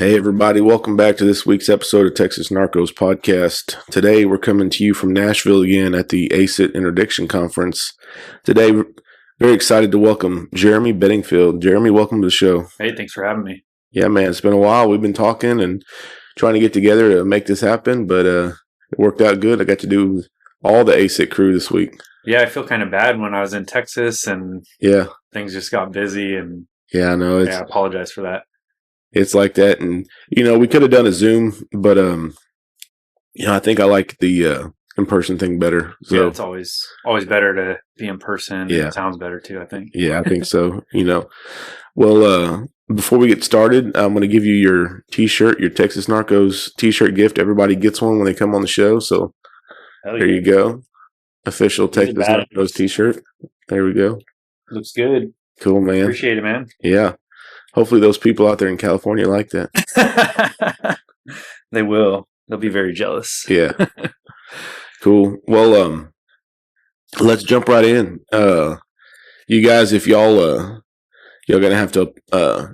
Hey, everybody. Welcome back to this week's episode of Texas Narcos Podcast. Today, we're coming to you from Nashville again at the ACE Interdiction Conference. Today, we're very excited to welcome Jeremy Bedingfield. Jeremy, welcome to the show. Hey, thanks for having me. Yeah, man. It's been a while. We've been talking and trying to get together to make this happen, but it worked out good. I got to do all the ACE crew this week. Yeah, I feel kind of bad when I was in Texas and things just got busy. And I know. I apologize for that. It's like that. And, we could have done a Zoom, but, I think I like the in-person thing better. So, yeah, it's always better to be in person. Yeah. It sounds better too, I think. Yeah, I think so. Well, before we get started, I'm going to give you your T-shirt, your Texas Narcos T-shirt gift. Everybody gets one when they come on the show. So there you go. Official Texas Narcos T-shirt. There we go. Looks good. Cool, man. Appreciate it, man. Yeah. Hopefully those people out there in California like that. They will. They'll be very jealous. Yeah. Cool. Well, let's jump right in. You guys, if y'all gonna have to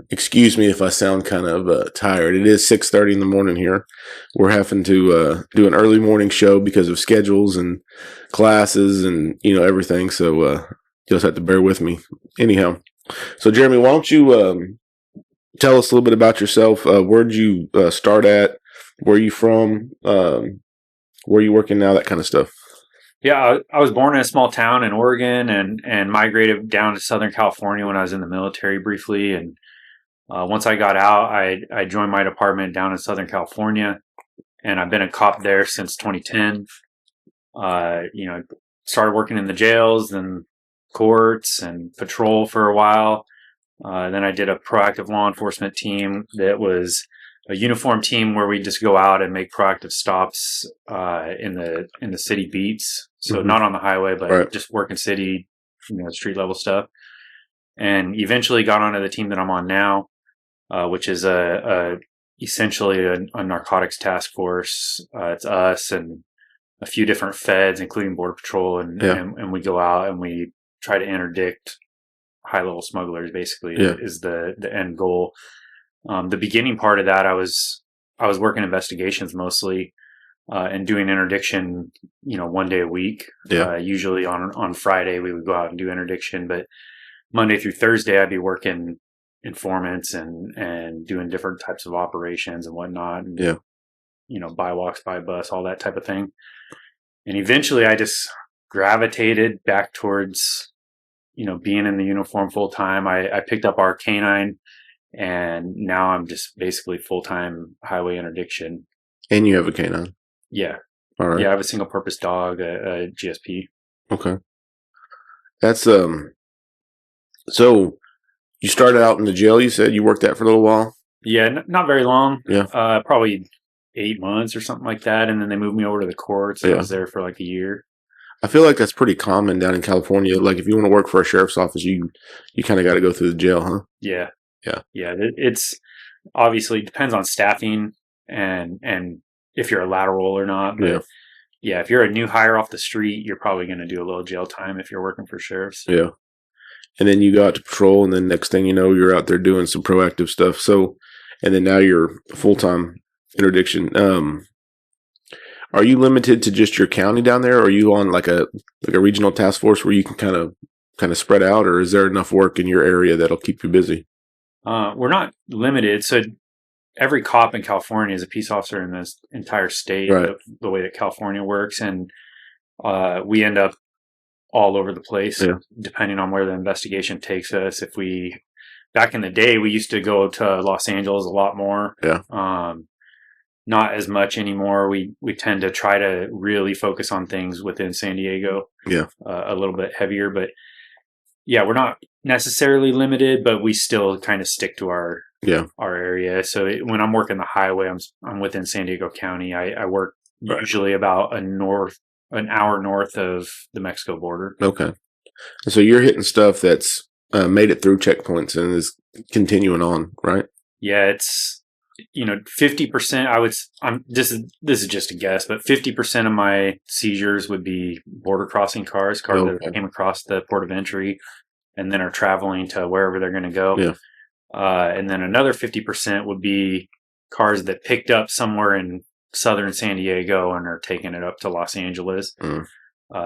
excuse me if I sound kind of tired. It is 6:30 in the morning here. We're having to do an early morning show because of schedules and classes and everything. So you just have to bear with me. Anyhow, so Jeremy, why don't you tell us a little bit about yourself? Where'd you start at? Where are you from? Where are you working now? That kind of stuff. Yeah, I was born in a small town in Oregon and migrated down to Southern California when I was in the military briefly. And once I got out, I joined my department down in Southern California, and I've been a cop there since 2010. Started working in the jails and courts and patrol for a while. Then I did a proactive law enforcement team that was a uniform team where we just go out and make proactive stops in the city beats. So not on the highway, but just working city, street level stuff. And eventually got onto the team that I'm on now, which is essentially a narcotics task force. It's us and a few different feds, including Border Patrol, and we go out and we try to interdict high-level smugglers. Basically, is the end goal. The beginning part of that, I was working investigations mostly, and doing interdiction, one day a week. Usually on Friday we would go out and do interdiction, but Monday through Thursday I'd be working informants and doing different types of operations and whatnot. And, buy walks, buy bus, all that type of thing. And eventually I just gravitated back towards, being in the uniform full time. I picked up our canine. And now I'm just basically full-time highway interdiction. And you have a canine? Yeah. All right. Yeah, I have a single-purpose dog, a GSP. Okay. That's so you started out in the jail, you said? You worked that for a little while? Yeah, not very long. Yeah. Probably 8 months or something like that. And then they moved me over to the courts. I was there for like a year. I feel like that's pretty common down in California. Like if you want to work for a sheriff's office, you kind of got to go through the jail, huh? Yeah. Yeah. It's obviously depends on staffing and if you're a lateral or not. But if you're a new hire off the street, you're probably going to do a little jail time if you're working for sheriffs. Yeah. And then you go out to patrol, and then next thing you know, you're out there doing some proactive stuff. So, and then now you're full-time interdiction. Are you limited to just your county down there, or are you on like a regional task force where you can kind of spread out, or is there enough work in your area that'll keep you busy? We're not limited. So every cop in California is a peace officer in this entire state, the way that California works. And we end up all over the place, depending on where the investigation takes us. Back in the day, we used to go to Los Angeles a lot more. Yeah. Not as much anymore. We tend to try to really focus on things within San Diego. Yeah. A little bit heavier, but we're not necessarily limited, but we still kind of stick to our area. So when I'm working the highway, I'm within San Diego County. I work usually about an hour north of the Mexico border. Okay. So you're hitting stuff that's made it through checkpoints and is continuing on, right? Yeah, it's 50%. This is just a guess, but 50% of my seizures would be border crossing cars that came across the port of entry and then are traveling to wherever they're going to go. Yeah. And then another 50% would be cars that picked up somewhere in southern San Diego and are taking it up to Los Angeles.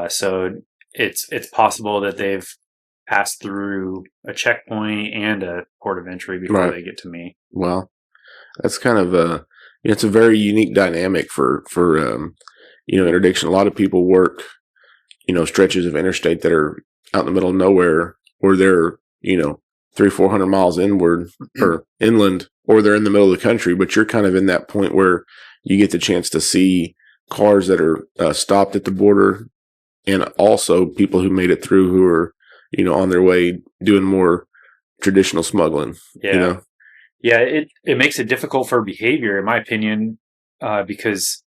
So it's possible that they've passed through a checkpoint and a port of entry before they get to me. Well, that's kind of it's a very unique dynamic for interdiction. A lot of people work, stretches of interstate that are out in the middle of nowhere, or they're 300-400 miles inward or inland, or they're in the middle of the country. But you're kind of in that point where you get the chance to see cars that are stopped at the border, and also people who made it through who are on their way doing more traditional smuggling. Yeah. Yeah, it makes it difficult for behavior, in my opinion, because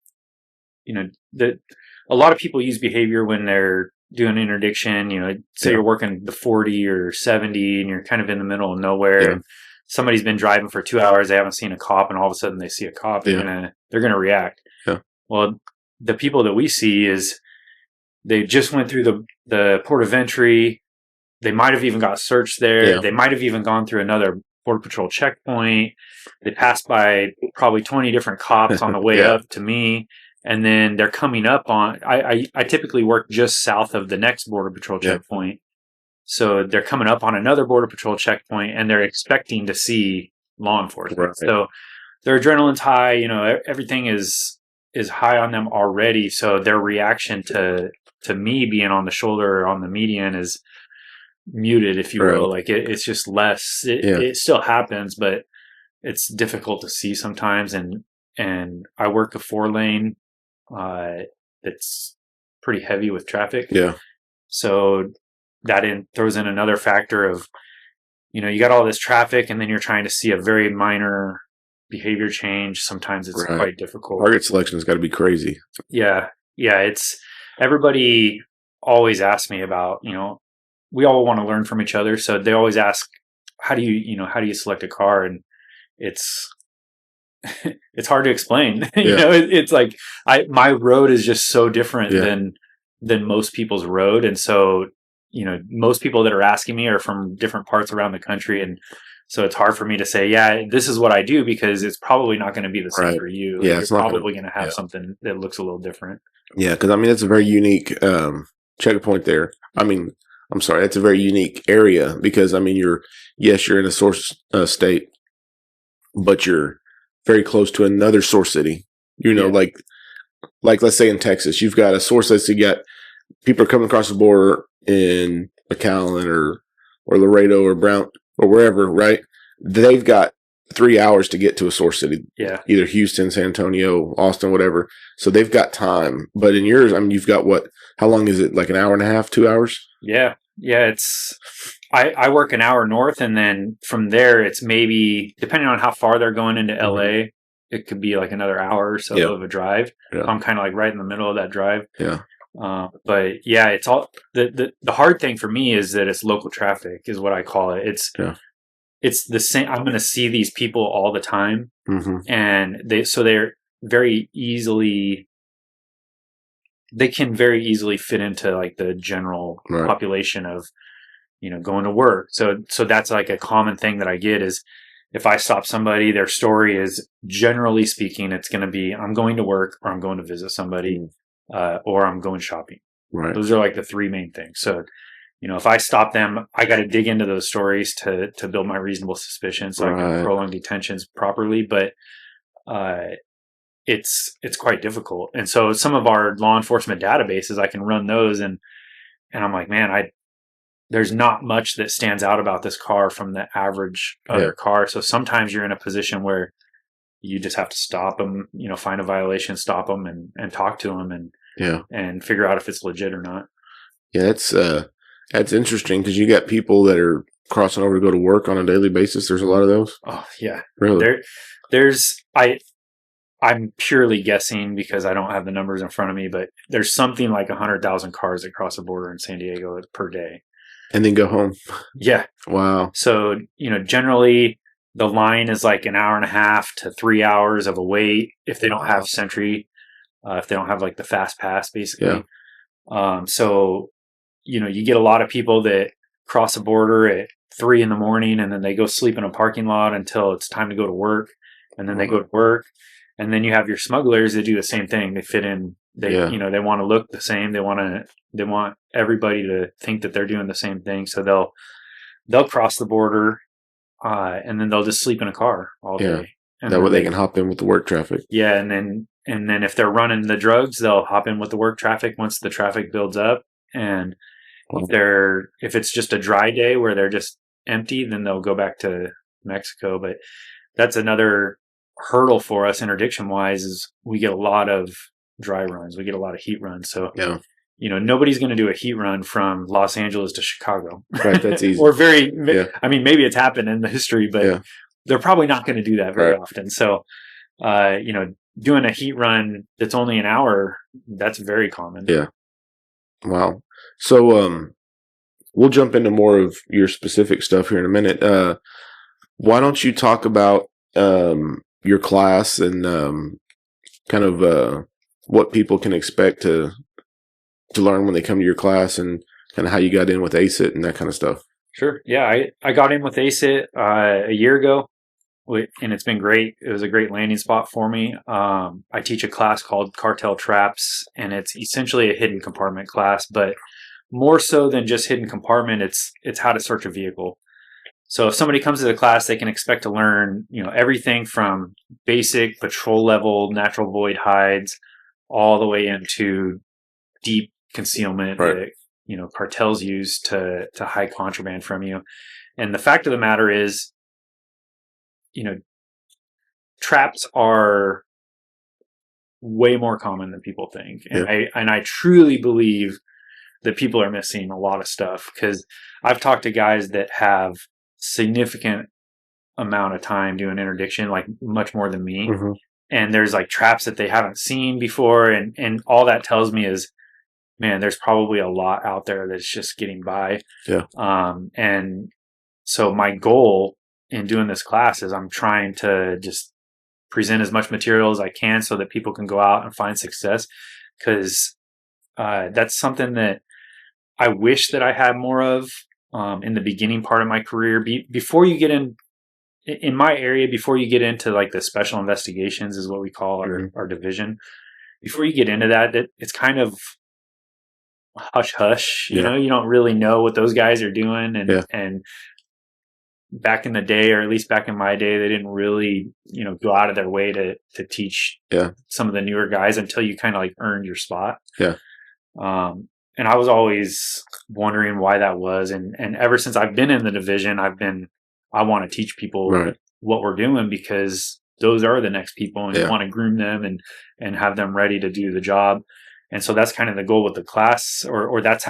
a lot of people use behavior when they're doing interdiction. Say you're working the 40 or 70, and you're kind of in the middle of nowhere. Yeah. And somebody's been driving for 2 hours, they haven't seen a cop, and all of a sudden they see a cop. They're gonna react. Yeah. Well, the people that we see is they just went through the port of entry. They might have even got searched there. Yeah. They might have even gone through another Border Patrol checkpoint. They passed by probably 20 different cops on the way up to me. And then they're coming up on, I typically work just south of the next Border Patrol checkpoint. So they're coming up on another Border Patrol checkpoint, and they're expecting to see law enforcement. Right. So their adrenaline's high, everything is high on them already. So their reaction to me being on the shoulder or on the median is muted, if you will. Like it's just less. It still happens, but it's difficult to see sometimes. And I work a 4-lane that's pretty heavy with traffic. Yeah. So that throws in another factor of, you got all this traffic, and then you're trying to see a very minor behavior change. Sometimes it's quite difficult. Target selection has got to be crazy. Yeah. It's everybody always asks me about, we all want to learn from each other. So they always ask, how do you select a car? And it's hard to explain. It's like my road is just so different than most people's road. And so, most people that are asking me are from different parts around the country. And so it's hard for me to say, this is what I do, because it's probably not going to be the same for you. Yeah, you're probably going to have something that looks a little different. Yeah. Cause it's a very unique, checkpoint there. I'm sorry, that's a very unique area, because you're in a source state, but you're very close to another source city. Like let's say in Texas, you've got a source city. You got people are coming across the border in McAllen or Laredo or Brown or wherever, right? They've got 3 hours to get to a source city. Yeah. Either Houston, San Antonio, Austin, whatever. So they've got time. But in yours, you've got how long is it? Like an hour and a half, 2 hours? Yeah. Yeah. I work an hour north, and then from there, it's maybe, depending on how far they're going into LA, it could be like another hour or so of a drive. Yeah. I'm kind of like right in the middle of that drive. Yeah. But yeah, it's all the hard thing for me is that it's local traffic, is what I call it. It's the same. I'm going to see these people all the time, and they're very easily. They can very easily fit into like the general population of, going to work. So that's like a common thing that I get is, if I stop somebody, their story is, generally speaking, it's going to be, I'm going to work, or I'm going to visit somebody, or I'm going shopping. Right. Those are like the three main things. So, if I stop them, I got to dig into those stories to build my reasonable suspicion, so I can prolong detentions properly. But it's quite difficult. And so some of our law enforcement databases, I can run those, and I'm like, man, there's not much that stands out about this car from the average other car. So sometimes you're in a position where you just have to stop them, find a violation, stop them, and talk to them, and figure out if it's legit or not. Yeah, that's interesting, because you got people that are crossing over to go to work on a daily basis. There's a lot of those. Oh yeah, really. I'm purely guessing because I don't have the numbers in front of me, but there's something like 100,000 cars that cross the border in San Diego per day. And then go home. Yeah. Wow. So, generally the line is like an hour and a half to 3 hours of a wait if they don't have Sentry, if they don't have like the fast pass, basically. Yeah. So, you get a lot of people that cross the border at 3 a.m, and then they go sleep in a parking lot until it's time to go to work. and then they go to work. And then you have your smugglers that do the same thing. They fit in. They they want to look the same. They want everybody to think that they're doing the same thing. So they'll cross the border, and then they'll just sleep in a car all day. And that way they can hop in with the work traffic. Yeah, and then if they're running the drugs, they'll hop in with the work traffic once the traffic builds up. And if it's just a dry day where they're just empty, then they'll go back to Mexico. But that's another hurdle for us interdiction wise, is we get a lot of dry runs. We get a lot of heat runs. So nobody's going to do a heat run from Los Angeles to Chicago. Right, that's easy. Or I mean, maybe it's happened in the history, but they're probably not going to do that very often. So, doing a heat run that's only an hour, that's very common. Yeah. Wow. So, we'll jump into more of your specific stuff here in a minute. Why don't you talk about your class and kind of what people can expect to learn when they come to your class, and kind of how you got in with ACE It and that kind of stuff? Sure. Yeah, I got in with ACE It a year ago, and it's been great. It was a great landing spot for me. I teach a class called Cartel Traps, and it's essentially a hidden compartment class, but more so than just hidden compartment, it's how to search a vehicle. So if somebody comes to the class, they can expect to learn, everything from basic patrol level natural void hides all the way into deep concealment that cartels use to hide contraband from you. And the fact of the matter is, traps are way more common than people think. And I truly believe that people are missing a lot of stuff, because I've talked to guys that have significant amount of time doing interdiction, like much more than me. Mm-hmm. And there's like traps that they haven't seen before. And all that tells me is, man, there's probably a lot out there that's just getting by. Yeah. And so my goal in doing this class is I'm trying to just present as much material as I can so that people can go out and find success. Because that's something that I wish that I had more of in the beginning part of my career. Before you get in my area, before you get into like the special investigations is what we call our division. Before you get into that, it's kind of hush hush. You don't really know what those guys are doing. And back in the day, or at least back in my day, they didn't really, go out of their way to teach some of the newer guys until you kind of like earned your spot. Yeah. And I was always wondering why that was. And ever since I've been in the division, I want to teach people what we're doing, because those are the next people, and you want to groom them and have them ready to do the job. And so that's kind of the goal with the class, or that's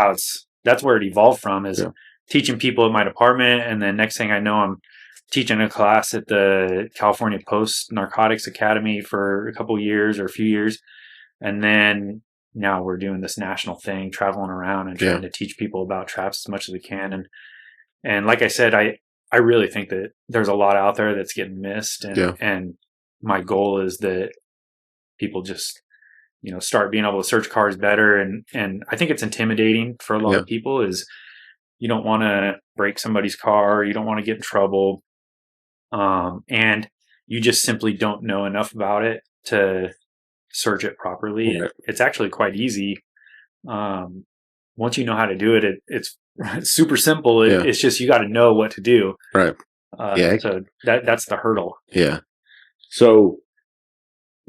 where it evolved from, is teaching people in my department. And then next thing I know, I'm teaching a class at the California Post Narcotics Academy for a few years. And then now we're doing this national thing, traveling around and trying to teach people about traps as much as we can. And like I said, I really think that there's a lot out there that's getting missed. And my goal is that people just, start being able to search cars better. And I think it's intimidating for a lot of people, is you don't want to break somebody's car. You don't want to get in trouble. And you just simply don't know enough about it to search it properly. Right. It's actually quite easy. Once you know how to do it, it's super simple. It's just, you got to know what to do. Right. So that's the hurdle. Yeah. So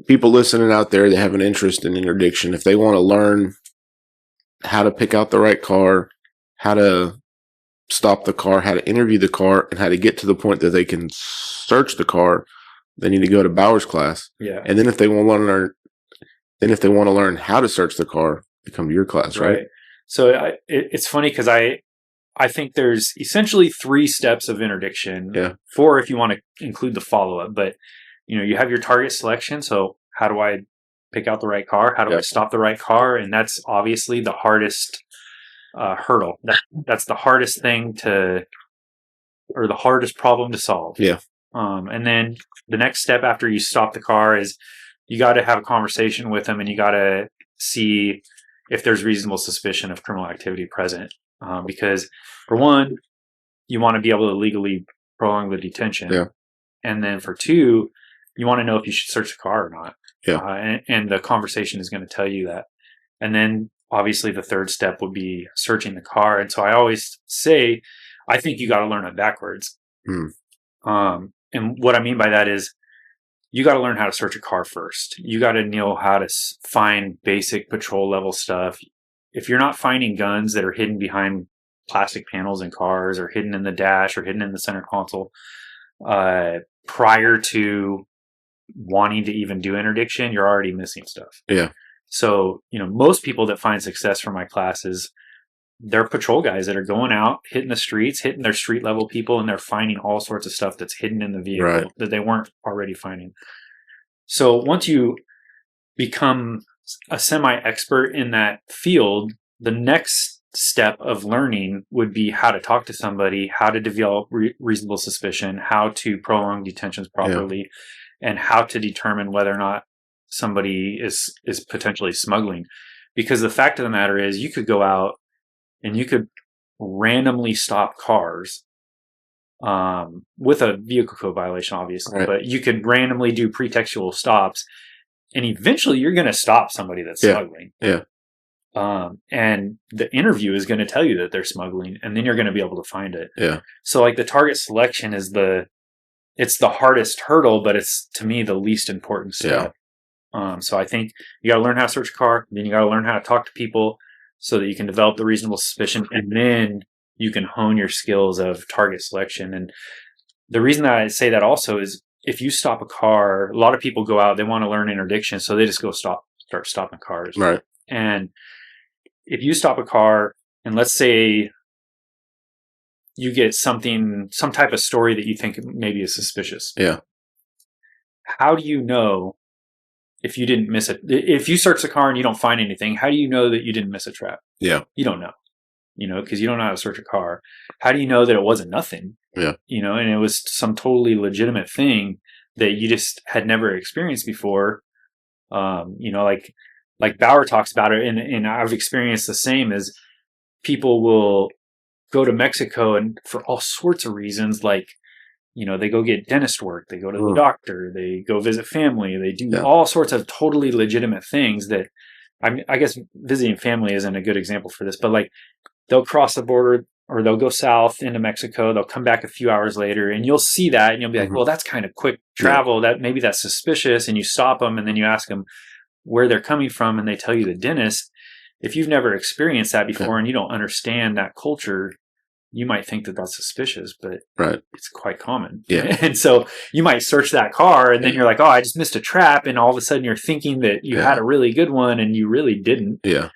people listening out there that have an interest in interdiction, if they want to learn how to pick out the right car, how to stop the car, how to interview the car, and how to get to the point that they can search the car, they need to go to Bauer's class. Yeah. And then if they want to learn how to search the car, they come to your class, right? So it's funny, because I think there's essentially 3 steps of interdiction. Yeah. 4 if you want to include the follow-up. But, you have your target selection. So how do I pick out the right car? How do I stop the right car? And that's obviously the hardest hurdle. That's the hardest thing or the hardest problem to solve. Yeah. And then the next step after you stop the car is you got to have a conversation with them, and you got to see if there's reasonable suspicion of criminal activity present. Because for one, you want to be able to legally prolong the detention. Yeah. And then for 2, you want to know if you should search the car or not. Yeah. And the conversation is going to tell you that. And then obviously the third step would be searching the car. And so I always say, I think you got to learn it backwards. And what I mean by that is you got to learn how to search a car first. You got to know how to find basic patrol level stuff. If you're not finding guns that are hidden behind plastic panels in cars or hidden in the dash or hidden in the center console, prior to wanting to even do interdiction, you're already missing stuff. Yeah. So, most people that find success from my classes, they're patrol guys that are going out, hitting the streets, hitting their street level people, and they're finding all sorts of stuff that's hidden in the vehicle that they weren't already finding. So once you become a semi-expert in that field, the next step of learning would be how to talk to somebody, how to develop reasonable suspicion, how to prolong detentions properly, and how to determine whether or not somebody is potentially smuggling. Because the fact of the matter is, you could go out and you could randomly stop cars with a vehicle code violation, obviously, but you could randomly do pretextual stops, and eventually you're going to stop somebody that's smuggling. Yeah. And the interview is going to tell you that they're smuggling, and then you're going to be able to find it. Yeah. So like the target selection is it's the hardest hurdle, but it's, to me, the least important step. So I think you got to learn how to search a car, then you got to learn how to talk to people so that you can develop the reasonable suspicion, and then you can hone your skills of target selection. And the reason that I say that also is if you stop a car, a lot of people go out, they want to learn interdiction, so they just go start stopping cars. Right. And if you stop a car, and let's say you get some type of story that you think maybe is suspicious. Yeah. How do you know if you didn't miss it? If you search the car and you don't find anything, how do you know that you didn't miss a trap? Yeah. You don't know, because you don't know how to search a car. How do you know that it wasn't nothing? Yeah. And it was some totally legitimate thing that you just had never experienced before. Like Bauer talks about it, and I've experienced the same, is people will go to Mexico and for all sorts of reasons, like, they go get dentist work, they go to the doctor, they go visit family, they do all sorts of totally legitimate things that, I guess visiting family isn't a good example for this, but like they'll cross the border or they'll go south into Mexico, they'll come back a few hours later, and you'll see that and you'll be like, well, that's kind of quick travel, that maybe that's suspicious, and you stop them and then you ask them where they're coming from and they tell you the dentist. If you've never experienced that before and you don't understand that culture, you might think that that's suspicious, but it's quite common. Yeah. And so you might search that car and then you're like, oh, I just missed a trap. And all of a sudden you're thinking that you had a really good one and you really didn't. Yeah.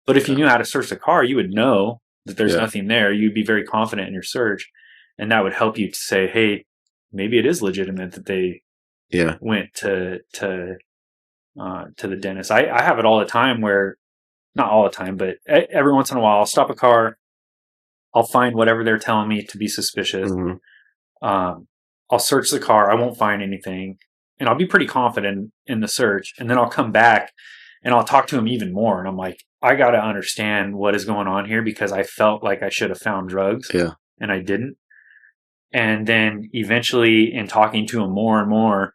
But if you knew how to search the car, you would know that there's nothing there. You'd be very confident in your search. And that would help you to say, hey, maybe it is legitimate that they went to the dentist. I have it all the time where, not all the time, but every once in a while I'll stop a car, I'll find whatever they're telling me to be suspicious. I'll search the car, I won't find anything, and I'll be pretty confident in the search, and then I'll come back and I'll talk to him even more, and I'm like, I got to understand what is going on here because I felt like I should have found drugs and I didn't. And then eventually in talking to him more and more,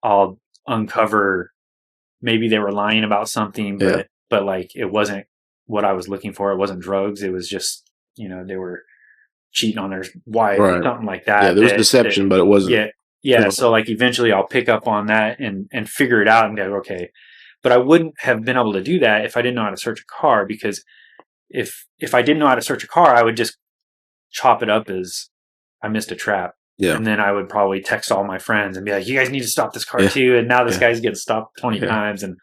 I'll uncover maybe they were lying about something, but like it wasn't what I was looking for. It wasn't drugs. It was just, they were cheating on their wife or something like that. Yeah, there was deception, but it wasn't. Yeah. So like eventually I'll pick up on that and figure it out and go, okay. But I wouldn't have been able to do that if I didn't know how to search a car, because if I didn't know how to search a car, I would just chop it up as I missed a trap. Yeah. And then I would probably text all my friends and be like, you guys need to stop this car too. And now this guy's getting stopped 20 times. And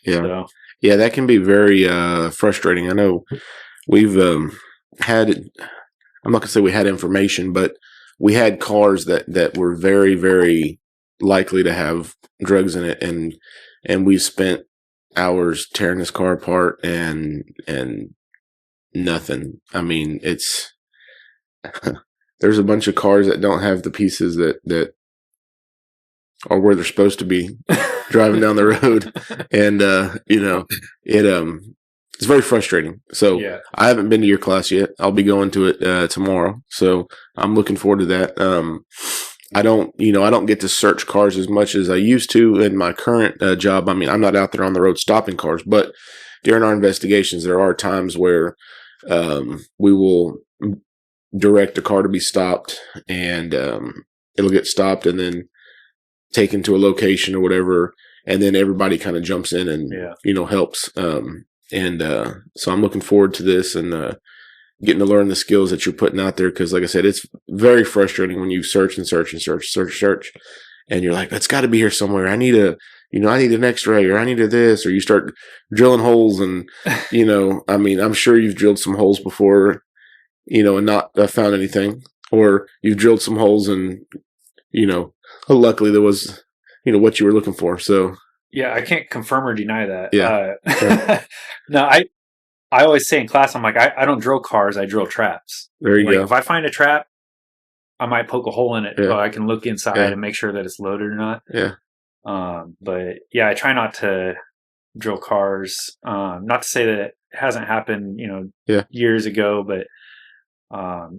so. Yeah, that can be very frustrating. I know we've had, I'm not going to say we had information, but we had cars that were very, very likely to have drugs in it. And we spent hours tearing this car apart and nothing. I mean, it's, there's a bunch of cars that don't have the pieces that are where they're supposed to be driving down the road. And, it's very frustrating. So I haven't been to your class yet. I'll be going to it tomorrow. So I'm looking forward to that. I don't get to search cars as much as I used to in my current job. I mean, I'm not out there on the road stopping cars, but during our investigations, there are times where we will direct a car to be stopped, and it'll get stopped and then taken to a location or whatever, and then everybody kind of jumps in and helps. So I'm looking forward to this and getting to learn the skills that you're putting out there, because like I said, it's very frustrating when you search, and you're like, that's got to be here somewhere. I need an X-ray, or I need this, or you start drilling holes, and I mean, I'm sure you've drilled some holes before, and not found anything, or you've drilled some holes and luckily there was what you were looking for. So yeah, I can't confirm or deny that. Yeah. No, I always say in class, I'm like, I don't drill cars, I drill traps. There you go. If I find a trap, I might poke a hole in it, Yeah. but I can look inside and make sure that it's loaded or not. Yeah. But yeah, I try not to drill cars. Not to say that it hasn't happened, years ago, but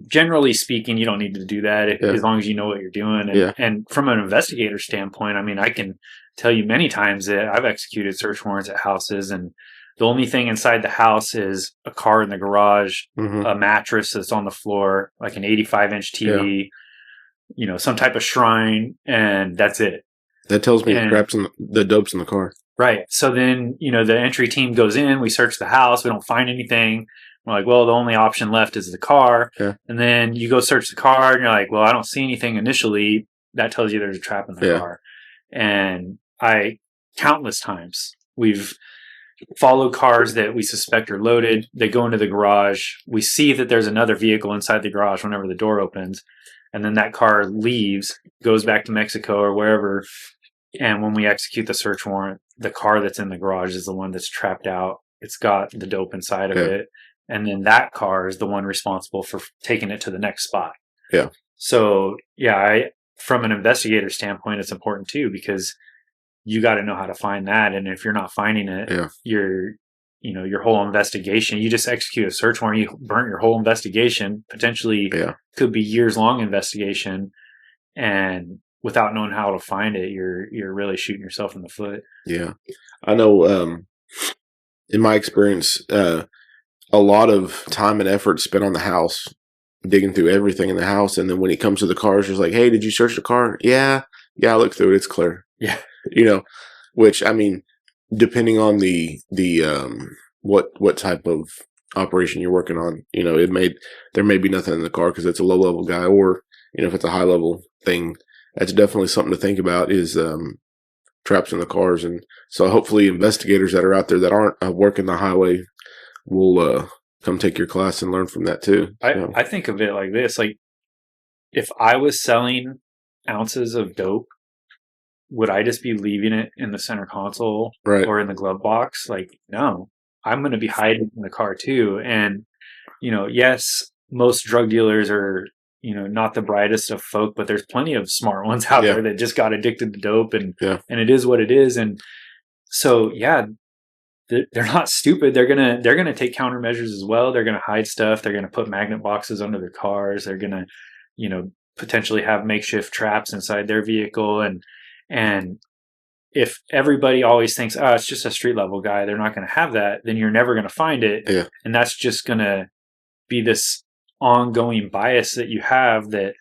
generally speaking, you don't need to do that as long as you know what you're doing. And from an investigator standpoint, I mean, I can tell you many times that I've executed search warrants at houses, and the only thing inside the house is a car in the garage, a mattress that's on the floor, like an 85-inch TV, some type of shrine, and that's it. That tells me the dope's in the car. Right. So then, the entry team goes in, we search the house, we don't find anything. We're like, well, the only option left is the car. Yeah. And then you go search the car and you're like, well, I don't see anything initially. That tells you there's a trap in the car. And countless times, we've followed cars that we suspect are loaded. They go into the garage. We see that there's another vehicle inside the garage whenever the door opens. And then that car leaves, goes back to Mexico or wherever. And when we execute the search warrant, the car that's in the garage is the one that's trapped out. It's got the dope inside of it. And then that car is the one responsible for taking it to the next spot. Yeah. So, from an investigator standpoint, it's important too, because you got to know how to find that. And if you're not finding it, your whole investigation, you just execute a search warrant, you burnt your whole investigation, potentially could be years long investigation. And without knowing how to find it, you're really shooting yourself in the foot. Yeah. I know, in my experience, a lot of time and effort spent on the house, digging through everything in the house. And then when it comes to the cars, it's like, hey, did you search the car? Yeah, I looked through it. It's clear. Yeah. Which, I mean, depending on the what type of operation you're working on, there may be nothing in the car because it's a low level guy, or, if it's a high level thing, that's definitely something to think about, is traps in the cars. And so hopefully investigators that are out there that aren't working the highway will come take your class and learn from that too. I think of it like this: like, if I was selling ounces of dope, would I just be leaving it in the center console or in the glove box? Like, no, I'm going to be hiding in the car too. And yes, most drug dealers are not the brightest of folk, but there's plenty of smart ones out there that just got addicted to dope, and it is what it is. And so they're not stupid. They're gonna take countermeasures as well. They're gonna hide stuff. They're gonna put magnet boxes under their cars. They're gonna, potentially have makeshift traps inside their vehicle. And if everybody always thinks, oh, it's just a street level guy, they're not gonna have that, then you're never gonna find it. Yeah. And that's just gonna be this ongoing bias that you have that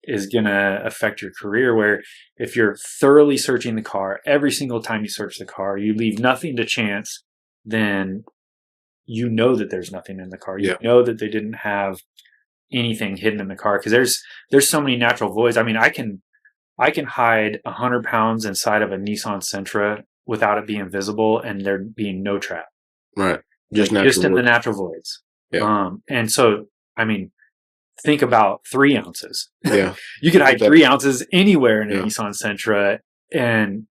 is gonna affect your career. Where if you're thoroughly searching the car, every single time you search the car, you leave nothing to chance, then that there's nothing in the car. You know that they didn't have anything hidden in the car, because there's so many natural voids. I mean, I can hide 100 pounds inside of a Nissan Sentra without it being visible and there being no trap. Right. Just in the natural voids. Yeah. And so, I mean, think about 3 ounces. Yeah. You could hide 3 ounces anywhere in a Nissan Sentra. And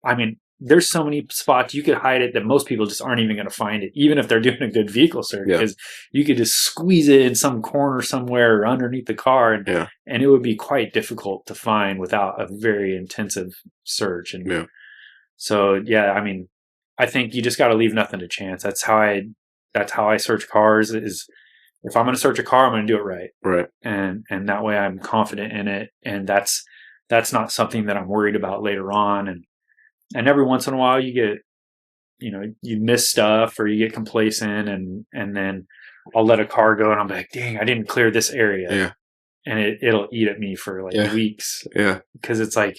I mean, there's so many spots you could hide it that most people just aren't even going to find it, even if they're doing a good vehicle search, because you could just squeeze it in some corner somewhere or underneath the car, and it would be quite difficult to find without a very intensive search. And so, I mean, I think you just got to leave nothing to chance. That's how I search cars. Is if I'm going to search a car, I'm going to do it right. Right. And that way I'm confident in it. And that's that's not something that I'm worried about later on. And every once in a while you get, you miss stuff or you get complacent, and then I'll let a car go and I'm like, dang, I didn't clear this area. Yeah. And it'll eat at me for like weeks. Yeah. Because it's like,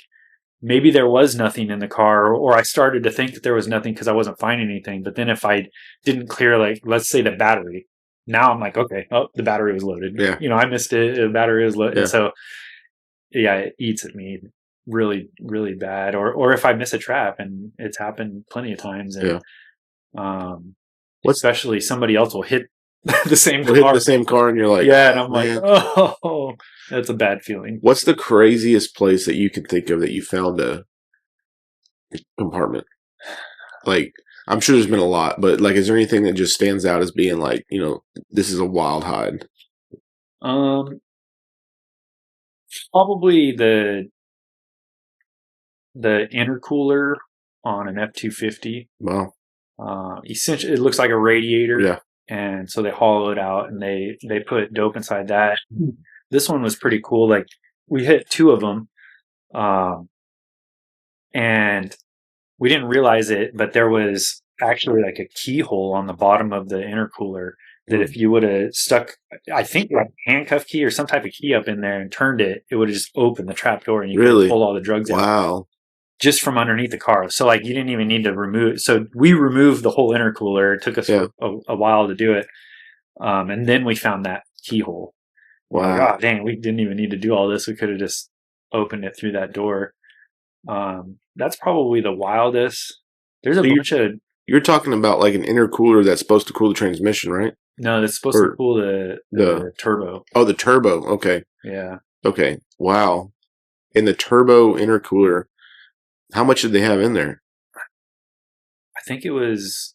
maybe there was nothing in the car, or I started to think that there was nothing because I wasn't finding anything. But then if I didn't clear, like, let's say the battery, now I'm like, okay, oh, the battery was loaded. Yeah. I missed it. The battery was loaded. Yeah. And so, yeah, it eats at me really, really bad. Or if I miss a trap, and it's happened plenty of times. And, especially somebody else will hit the same car. Hit the same car, and you're like, yeah, and I'm like, oh, that's a bad feeling. What's the craziest place that you can think of that you found a compartment? Like, I'm sure there's been a lot, but like, is there anything that just stands out as being like, this is a wild hide? Probably the intercooler on an F-250. Wow. Essentially, it looks like a radiator. Yeah. And so they hollow it out and they put dope inside that. This one was pretty cool. Like, we hit 2 of them, and we didn't realize it, but there was actually like a keyhole on the bottom of the intercooler that if you would have stuck, I think, like a handcuff key or some type of key up in there and turned it, it would have just opened the trap door and you could pull all the drugs out. Wow. Just from underneath the car. So like, you didn't even need to remove. So we removed the whole intercooler. It took us a while to do it. And then we found that keyhole. Wow. Like, oh, dang, we didn't even need to do all this. We could have just opened it through that door. That's probably the wildest. There's a bunch of... You're talking about like an intercooler that's supposed to cool the transmission, right? No, that's supposed to cool the turbo. Oh, the turbo. Okay. Yeah. Okay. Wow. In the turbo intercooler, how much did they have in there? I think it was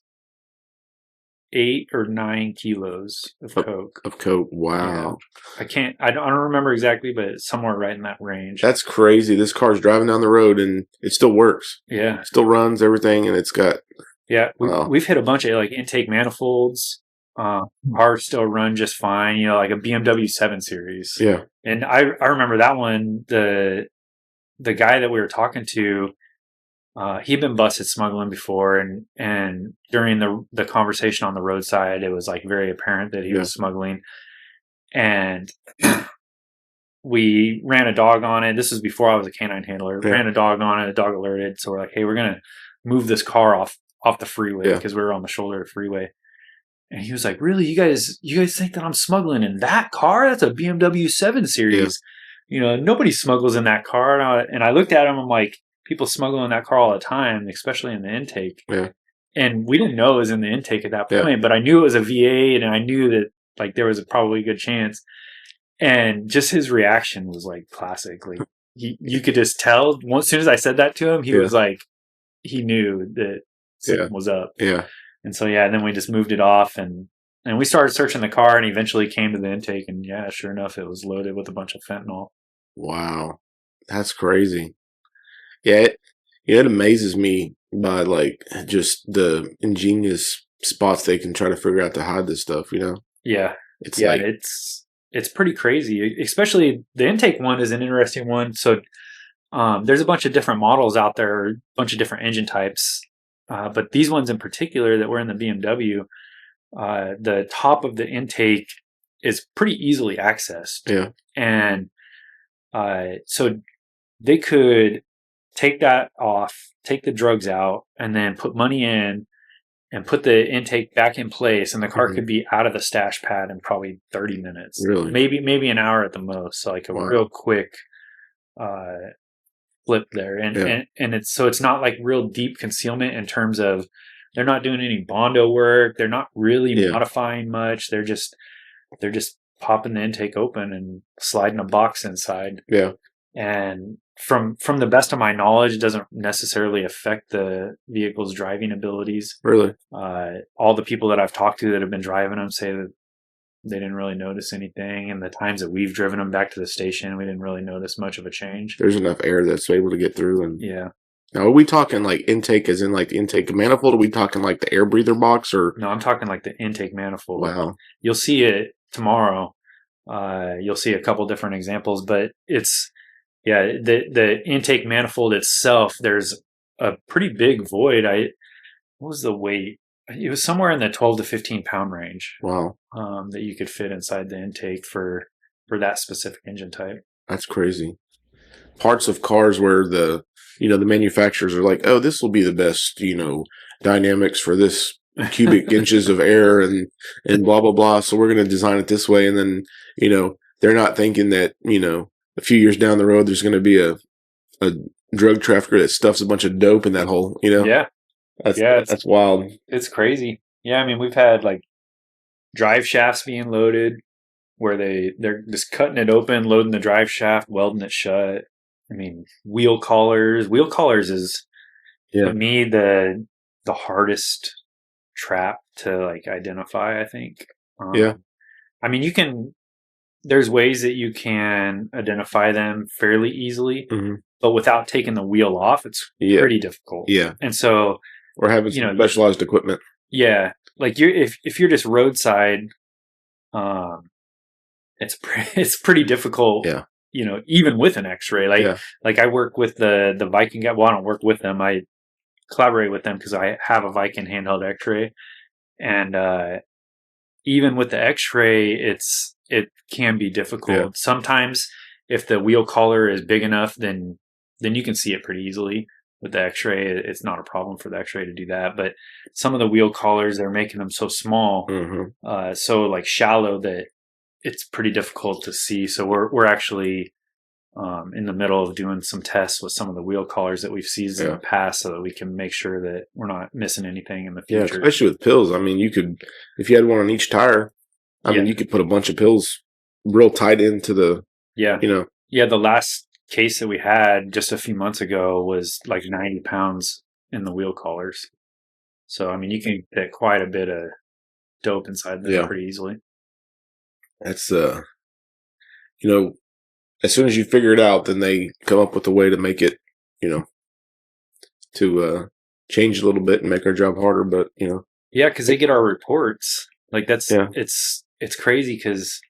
8 or 9 kilos of coke. Of coke. Wow. Yeah. I don't remember exactly, but it's somewhere right in that range. That's crazy. This car's driving down the road and it still works. Yeah. It still runs everything, and it's got... Yeah. We've hit a bunch of like intake manifolds. Cars still run just fine, like a BMW 7 Series. Yeah. And I remember that one, the guy that we were talking to, he'd been busted smuggling before, and during the conversation on the roadside, it was like very apparent that he was smuggling. And we ran a dog on it. This was before I was a canine handler. Ran a dog on it. The dog alerted. So we're like, hey, we're going to move this car off the freeway because we were on the shoulder of the freeway. And he was like, really? You guys think that I'm smuggling in that car? That's a BMW 7 Series. Yeah. Nobody smuggles in that car. And I looked at him. I'm like, people smuggle in that car all the time, especially in the intake. Yeah. And we didn't know it was in the intake at that point, but I knew it was a V8, and I knew that like there was probably a good chance. And just his reaction was like classic. Like you could just tell as soon as I said that to him, he was like, he knew that something was up. Yeah. And so, then we just moved it off, and we started searching the car, and eventually came to the intake, and sure enough, it was loaded with a bunch of fentanyl. Wow. That's crazy. Yeah. It amazes me by like just the ingenious spots they can try to figure out to hide this stuff, Yeah. It's pretty crazy, especially the intake one is an interesting one. So, there's a bunch of different models out there, a bunch of different engine types. But these ones in particular that were in the BMW, the top of the intake is pretty easily accessed. Yeah. And so they could take that off, take the drugs out, and then put money in and put the intake back in place. And the car could be out of the stash pad in probably 30 minutes. Really? Maybe an hour at the most. So like a real quick flip there, and it's not like real deep concealment in terms of they're not doing any Bondo work, they're not really modifying much, they're just popping the intake open and sliding a box inside. Yeah. And from the best of my knowledge, it doesn't necessarily affect the vehicle's driving abilities. Really? All the people that I've talked to that have been driving them say that they didn't really notice anything. And the times that we've driven them back to the station, we didn't really notice much of a change. There's enough air that's able to get through. And yeah. Now, are we talking like intake as in like the intake manifold? Are we talking like the air breather box? Or no, I'm talking like the intake manifold. Wow. You'll see it tomorrow. You'll see a couple different examples, but it's Yeah, the intake manifold itself, there's a pretty big void. What was the weight? It was somewhere in the 12 to 15 pound range. Wow. That you could fit inside the intake for that specific engine type. That's crazy. Parts of cars where the manufacturers are like, oh, this will be the best, dynamics for this cubic inches of air and blah, blah, blah. So we're going to design it this way. And then, they're not thinking that, a few years down the road, there's going to be a drug trafficker that stuffs a bunch of dope in that hole, Yeah. That's wild. It's crazy. Yeah. I mean, we've had like drive shafts being loaded where they're just cutting it open, loading the drive shaft, welding it shut. I mean, wheel collars. Wheel collars is to me the hardest trap to like identify, I think. I mean, there's ways that you can identify them fairly easily, but without taking the wheel off, it's pretty difficult. Yeah. And so, or having specialized equipment. Yeah. Like if you're just roadside, it's pretty difficult. Yeah. Even with an X-ray, like I work with the Viking guy. Well, I don't work with them. I collaborate with them because I have a Viking handheld X-ray, and even with the X-ray, it can be difficult. Yeah. Sometimes, if the wheel collar is big enough, then you can see it pretty easily. With the X-ray, it's not a problem for the X-ray to do that. But some of the wheel collars, they're making them so small, so like shallow that it's pretty difficult to see. So we're actually in the middle of doing some tests with some of the wheel collars that we've seized in the past, so that we can make sure that we're not missing anything in the future. Yeah, especially with pills. I mean, you could, if you had one on each tire, I mean, you could put a bunch of pills real tight into the, the last case that we had just a few months ago was like 90 pounds in the wheel collars. So, I mean, you can get quite a bit of dope inside them pretty easily. That's, as soon as you figure it out, then they come up with a way to make it, to change a little bit and make our job harder. But, Yeah, because they get our reports. Like it's crazy because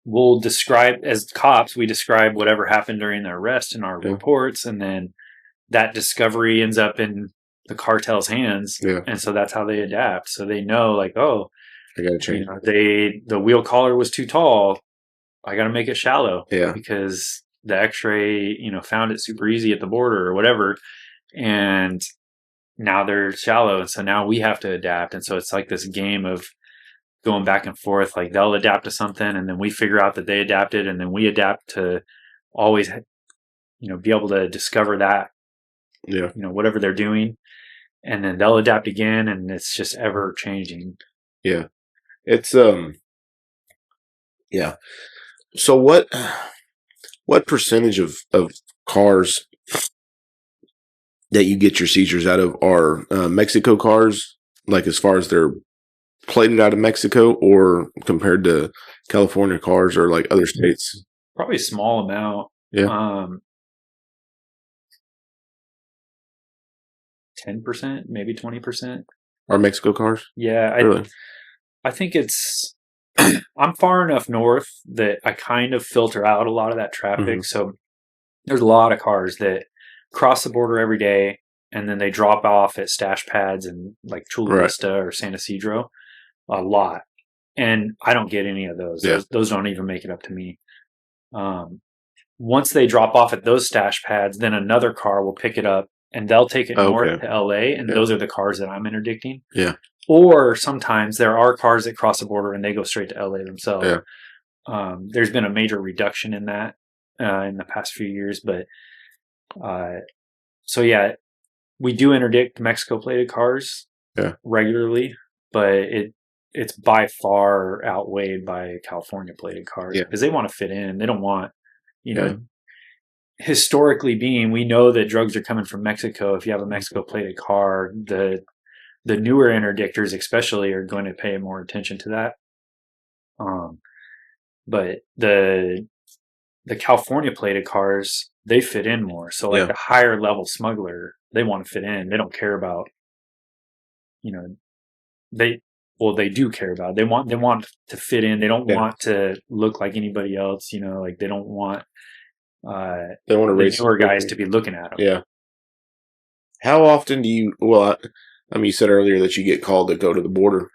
we'll describe, as cops, we describe whatever happened during the arrest in our reports, and then that discovery ends up in the cartel's hands. Yeah. And so that's how they adapt. So they know, like, oh, I got to change. The wheel collar was too tall. I got to make it shallow. Yeah. Because the X-ray, found it super easy at the border or whatever, and now they're shallow, and so now we have to adapt. And so it's like this game of going back and forth. Like they'll adapt to something, and then we figure out that they adapted, and then we adapt to always, be able to discover that, whatever they're doing, and then they'll adapt again, and it's just ever changing. Yeah, it's yeah. So what percentage of cars that you get your seizures out of are Mexico cars? Like as far as they're plated out of Mexico, or compared to California cars or like other states? Probably a small amount. Yeah. 10%, maybe 20%. Are Mexico cars? Yeah. Really? I think it's, I'm far enough north that I kind of filter out a lot of that traffic. So there's a lot of cars that cross the border every day, and then they drop off at stash pads in like Chula Vista or San Isidro. A lot. And I don't get any of those. Yeah. Those don't even make it up to me. Once they drop off at those stash pads, then another car will pick it up, and they'll take it north to LA, and those are the cars that I'm interdicting. Yeah. Or sometimes there are cars that cross the border and they go straight to LA themselves. Yeah. There's been a major reduction in that in the past few years, but so yeah, we do interdict Mexico plated cars regularly, but it's by far outweighed by California plated cars because they want to fit in. They don't want, historically being, we know that drugs are coming from Mexico. If you have a Mexico plated car, the newer interdictors especially are going to pay more attention to that. But the California plated cars, they fit in more. So like the higher level smuggler, they want to fit in. They don't care about, they do care about it. They want to fit in. They don't want to look like anybody else, like they don't want, They want to the raise newer guys to be looking at them. Yeah. How often do you? Well, I mean, you said earlier that you get called to go to the border.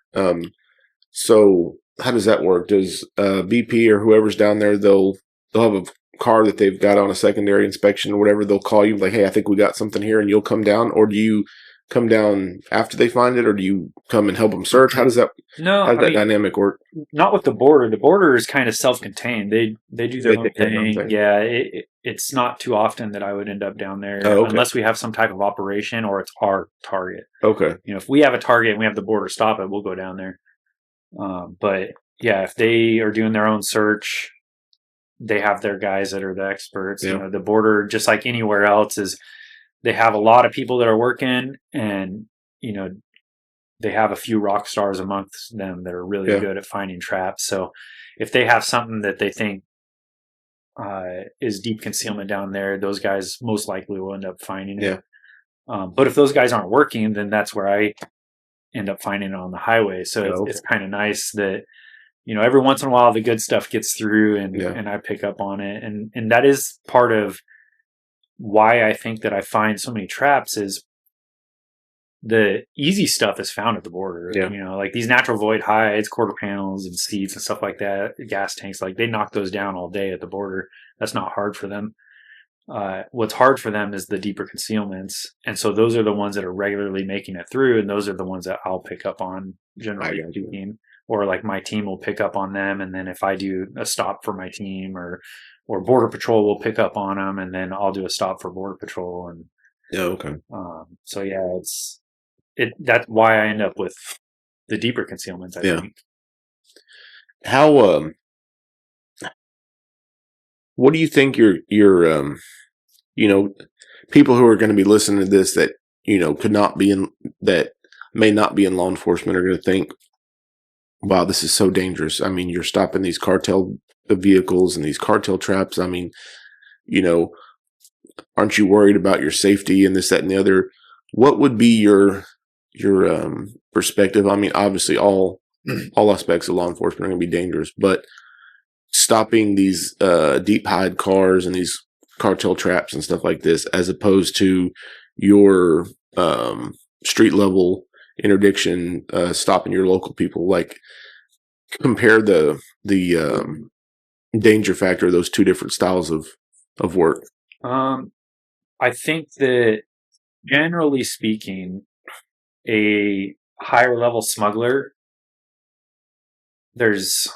So how does that work? Does BP or whoever's down there, they'll have a car that they've got on a secondary inspection or whatever. They'll call you like, "Hey, I think we got something here," and you'll come down, or do you come down after they find it, or do you come and help them search? How does that? No, How does that dynamic work? Not with the border. The border is kind of self-contained. They do their own thing. Yeah, it's not too often that I would end up down there unless we have some type of operation or it's our target. Okay. If we have a target and we have the border stop it, we'll go down there. But yeah, if they are doing their own search, they have their guys that are the experts. Yeah. The border, just like anywhere else, is they have a lot of people that are working, and they have a few rock stars amongst them that are really good at finding traps. So if they have something that they think is deep concealment down there, those guys most likely will end up finding it. But if those guys aren't working, then that's where I end up finding it on the highway. So it's kind of nice that, every once in a while the good stuff gets through and I pick up on it. And that is part of why I think that I find so many traps is the easy stuff is found at the border. Like these natural void hides, quarter panels and seats and stuff like that, gas tanks, like they knock those down all day at the border. That's not hard for them. What's hard for them is the deeper concealments. And so those are the ones that are regularly making it through. And those are the ones that I'll pick up on generally speaking, or like my team will pick up on them. And then if I do a stop for my team or border patrol will pick up on them, and then I'll do a stop for border patrol. And so yeah, that's why I end up with the deeper concealments, I think. How what do you think your people who are going to be listening to this that that may not be in law enforcement are going to think, wow, this is so dangerous. I mean, you're stopping these cartel vehicles and these cartel traps. I mean, aren't you worried about your safety and this, that, and the other? What would be your perspective? I mean, obviously all aspects of law enforcement are going to be dangerous, but stopping these deep hide cars and these cartel traps and stuff like this, as opposed to your street level interdiction, stopping your local people, like compare the danger factor of those two different styles of work. I think that generally speaking, a higher level smuggler, there's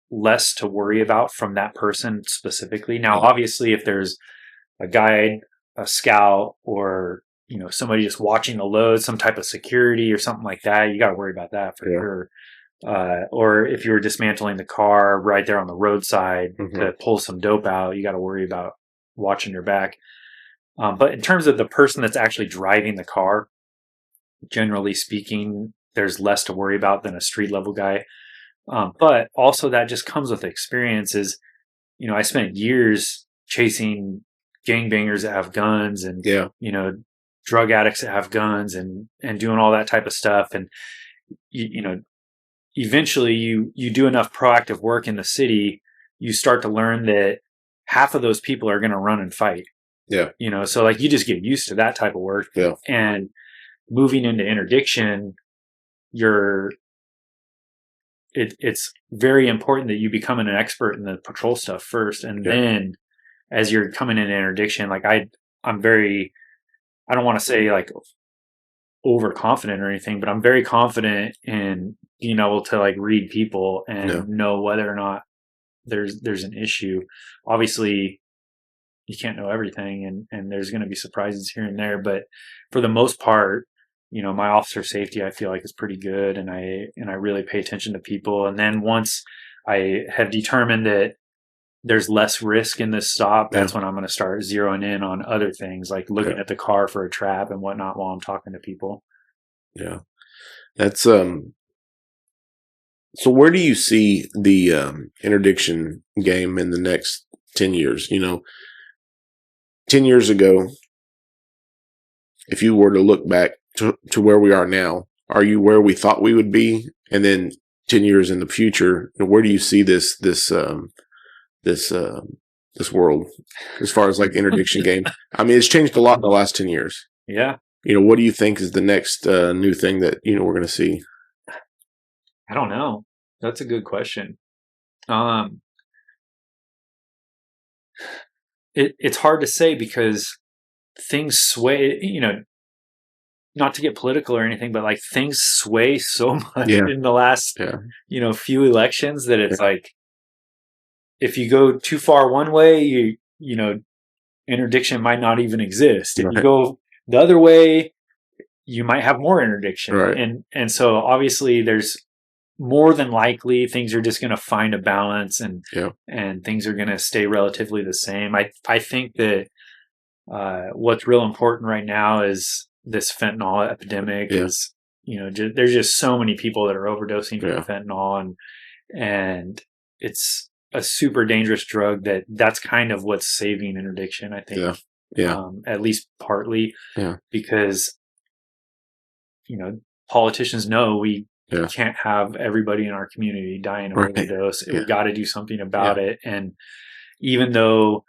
less to worry about from that person specifically. Now, obviously, if there's a guide, a scout, or somebody just watching the load, some type of security or something like that, you got to worry about that for sure. Or if you're dismantling the car right there on the roadside to pull some dope out, you got to worry about watching your back. But in terms of the person that's actually driving the car, generally speaking, there's less to worry about than a street level guy. But also that just comes with experience. I spent years chasing gangbangers that have guns and, drug addicts that have guns and doing all that type of stuff. And, eventually you do enough proactive work in the city, you start to learn that half of those people are going to run and fight. So like you just get used to that type of work. And moving into interdiction, it's very important that you become an expert in the patrol stuff first. And then as you're coming into interdiction, like I'm very, I don't want to say like overconfident or anything, but I'm very confident in being able to like read people and know whether or not there's an issue. Obviously you can't know everything and there's going to be surprises here and there, but for the most part, my officer safety, I feel like is pretty good. And I really pay attention to people. And then once I have determined that there's less risk in this stop, that's when I'm going to start zeroing in on other things, like looking at the car for a trap and whatnot while I'm talking to people. Yeah. That's, so where do you see the interdiction game in the next 10 years? 10 years ago, if you were to look back to where we are now, are you where we thought we would be? And then 10 years in the future, where do you see this this world as far as like interdiction game. I mean, it's changed a lot in the last 10 years. Yeah. What do you think is the next new thing that, we're going to see? I don't know. That's a good question. It's hard to say because things sway, not to get political or anything, but like things sway so much in the last, few elections that it's like, if you go too far one way, interdiction might not even exist. If you go the other way, you might have more interdiction. Right. And so obviously there's more than likely things are just going to find a balance and things are going to stay relatively the same. I think that what's real important right now is this fentanyl epidemic is, there's just so many people that are overdosing from fentanyl and it's a super dangerous drug that's kind of what's saving interdiction, I think. At least partly because, politicians know we can't have everybody in our community dying of overdose. We got to do something about it. And even though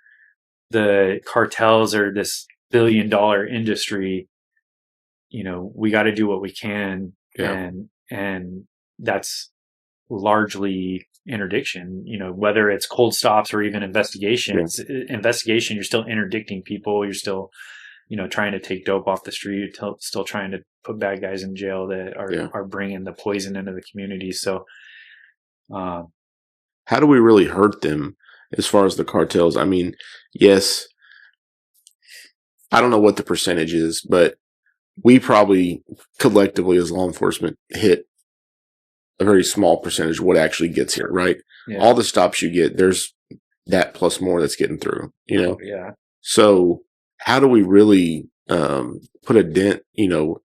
the cartels are this $billion industry, we got to do what we can. And that's largely interdiction, whether it's cold stops or even investigations. Investigation, you're still interdicting people. You're still, trying to take dope off the street, still trying to put bad guys in jail that are bringing the poison into the community. So, how do we really hurt them as far as the cartels? I mean, yes, I don't know what the percentage is, but we probably collectively as law enforcement hit a very small percentage of what actually gets here, right? All the stops you get, there's that plus more that's getting through, So how do we really put a dent,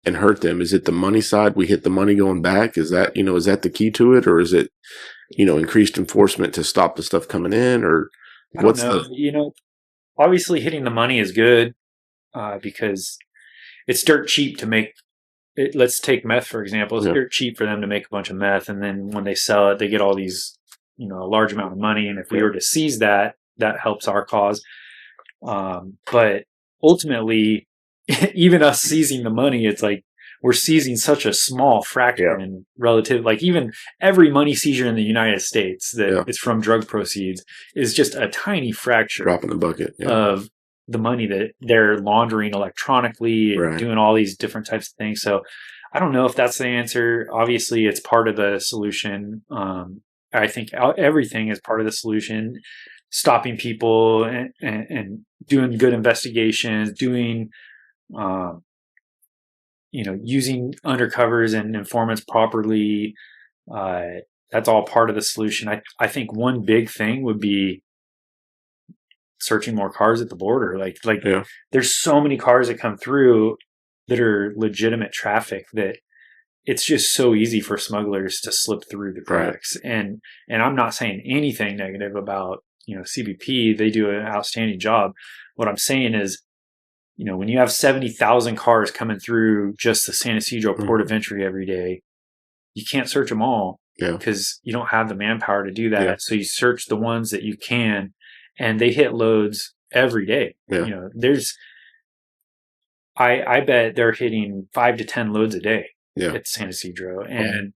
and hurt them? Is it the money side? We hit the money going back? Is that, is that the key to it? Or is it, increased enforcement to stop the stuff coming in? Or what's obviously hitting the money is good because it's dirt cheap to make it. Let's take meth, for example. It's dirt cheap for them to make a bunch of meth. And then when they sell it, they get all these, a large amount of money. And if we were to seize that helps our cause. But ultimately, even us seizing the money, it's like we're seizing such a small fraction relative. Like even every money seizure in the United States that is from drug proceeds is just a tiny fraction, drop in the bucket of the money that they're laundering electronically and doing all these different types of things. So I don't know if that's the answer. Obviously, it's part of the solution. I think everything is part of the solution. Stopping people and doing good investigations, doing, using undercovers and informants properly. That's all part of the solution. I think one big thing would be searching more cars at the border. There's so many cars that come through that are legitimate traffic that it's just so easy for smugglers to slip through the cracks. And I'm not saying anything negative about, CBP. They do an outstanding job. What I'm saying is, when you have 70,000 cars coming through just the San Ysidro port of entry every day, you can't search them all because you don't have the manpower to do that. So you search the ones that you can, and they hit loads every day. I bet they're hitting 5 to 10 loads a day at San Ysidro. And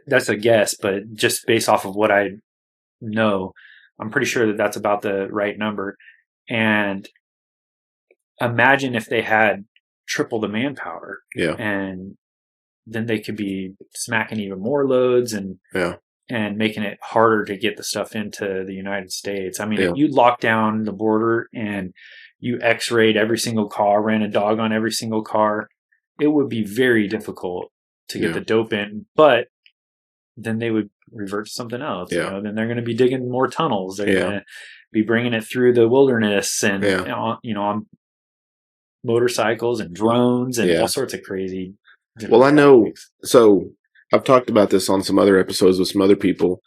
that's a guess, but just based off of what I know, I'm pretty sure that that's about the right number. And imagine if they had triple the manpower, and then they could be smacking even more loads and making it harder to get the stuff into the United States. I mean, if you lock down the border and you X-rayed every single car, ran a dog on every single car, it would be very difficult to get the dope in. But then they would revert to something else. Then they're going to be digging more tunnels. They're going to be bringing it through the wilderness and on motorcycles and drones and all sorts of crazy. Well, I know. So I've talked about this on some other episodes with some other people.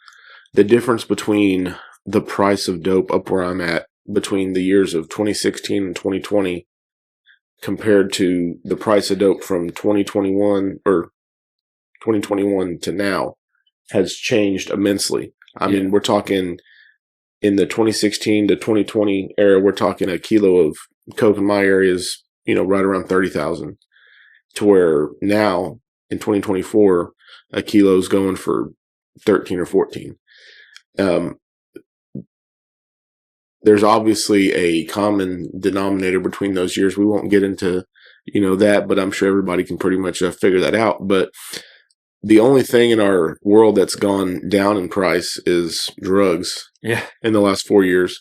The difference between the price of dope up where I'm at between the years of 2016 and 2020 compared to the price of dope from 2021 or 2021 to now has changed immensely. I mean, we're talking in the 2016 to 2020 era, we're talking a kilo of coke in my area is, right around 30,000, to where now in 2024, a kilo is going for 13 or 14. There's obviously a common denominator between those years. We won't get into, that, but I'm sure everybody can pretty much figure that out. But the only thing in our world that's gone down in price is drugs. Yeah. In the last 4 years.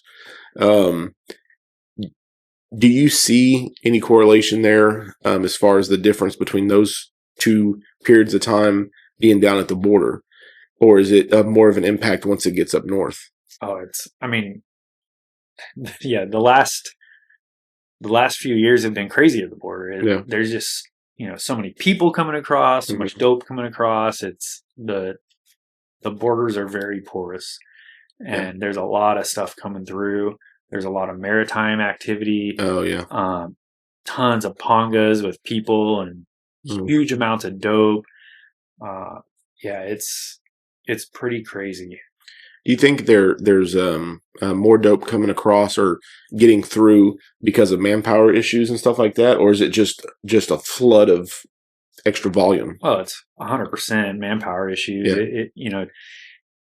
Do you see any correlation there as far as the difference between those two periods of time being down at the border? Or is it more of an impact once it gets up north? Yeah, the last few years have been crazy at the border. Yeah. There's just, so many people coming across, so much dope coming across. It's the borders are very porous, and there's a lot of stuff coming through. There's a lot of maritime activity. Oh yeah. Tons of pongas with people and huge amounts of dope. It's pretty crazy. Do you think there's more dope coming across or getting through because of manpower issues and stuff like that, or is it just a flood of extra volume? Well, it's 100% manpower issues. Yeah.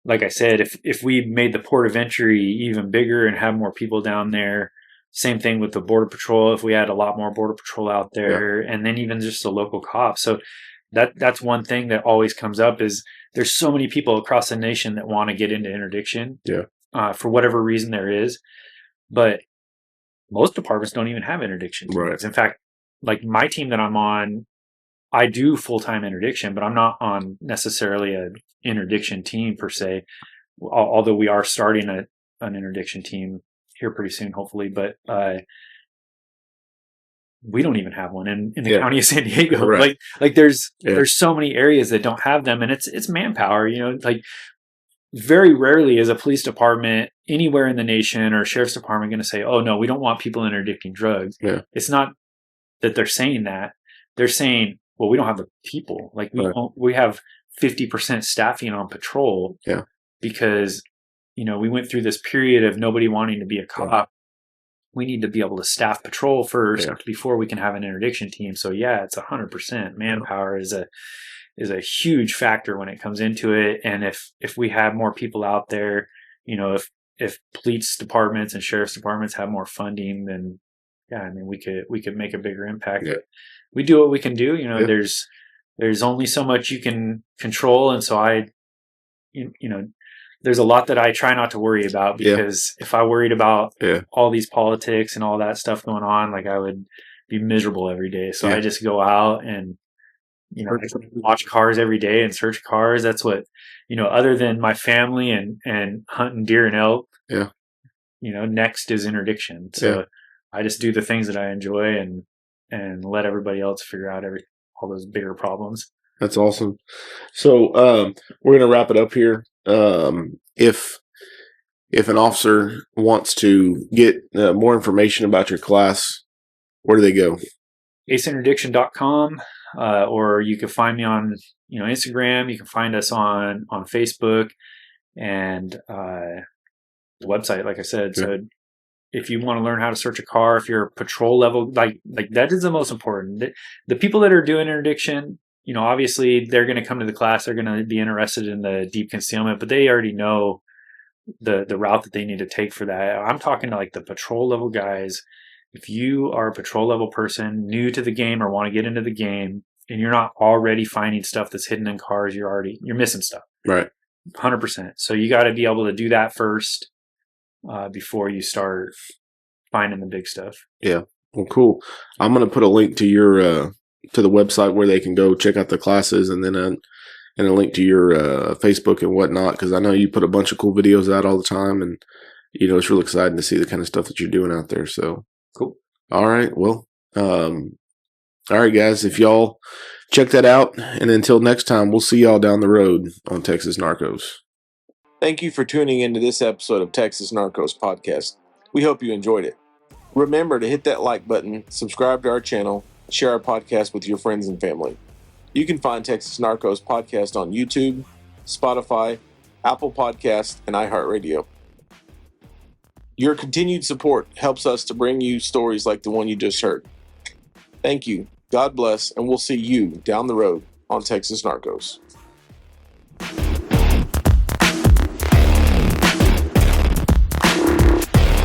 Like I said, if we made the port of entry even bigger and have more people down there, same thing with the border patrol. If we had a lot more border patrol out there, and then even just the local cops. So that's one thing that always comes up is there's so many people across the nation that want to get into interdiction. Yeah. For whatever reason there is, but most departments don't even have interdiction teams. Right. In fact, like my team that I'm on, I do full-time interdiction, but I'm not on necessarily an interdiction team per se, although we are starting an interdiction team here pretty soon, hopefully. But we don't even have one in the county of San Diego. Right. Like there's so many areas that don't have them, and it's manpower. Like very rarely is a police department anywhere in the nation or sheriff's department going to say, "Oh no, we don't want people interdicting drugs." Yeah. It's not that they're saying that; they're saying, "Well, we don't have the people. Like we have 50% staffing on patrol." Yeah. Because we went through this period of nobody wanting to be a cop. Yeah. We need to be able to staff patrol first before we can have an interdiction team. So yeah, it's 100%. Manpower is a huge factor when it comes into it. And if we have more people out there, if police departments and sheriff's departments have more funding, then we could make a bigger impact. Yeah. We do what we can do. There's only so much you can control, and so there's a lot that I try not to worry about, because if I worried about all these politics and all that stuff going on, like I would be miserable every day. So I just go out and, watch cars every day and search cars. That's what, other than my family and hunting deer and elk, next is interdiction. So I just do the things that I enjoy and let everybody else figure out all those bigger problems. That's awesome. So we're going to wrap it up here. If an officer wants to get more information about your class, where do they go? ACEInterdiction.com, or you can find me on Instagram. You can find us on Facebook, and the website, like I said. Yeah. So if you want to learn how to search a car, if you're a patrol level, like that is the most important. The people that are doing interdiction, obviously they're going to come to the class. They're going to be interested in the deep concealment, but they already know the route that they need to take for that. I'm talking to like the patrol level guys. If you are a patrol level person new to the game or want to get into the game, and you're not already finding stuff that's hidden in cars, you're missing stuff. Right. 100%. So you got to be able to do that first before you start finding the big stuff. Yeah. Well, cool. I'm going to put a link to your to the website where they can go check out the classes, and then and a link to your Facebook and whatnot, because I know you put a bunch of cool videos out all the time, and it's really exciting to see the kind of stuff that you're doing out there. So cool. All right. Well, all right, guys. If y'all check that out, and until next time, we'll see y'all down the road on Texas Narcos. Thank you for tuning into this episode of Texas Narcos Podcast. We hope you enjoyed it. Remember to hit that like button, subscribe to our channel, share our podcast with your friends and family. You can find Texas Narcos Podcast on YouTube, Spotify, Apple Podcasts, and iHeartRadio. Your continued support helps us to bring you stories like the one you just heard. Thank you. God bless, and we'll see you down the road on Texas Narcos.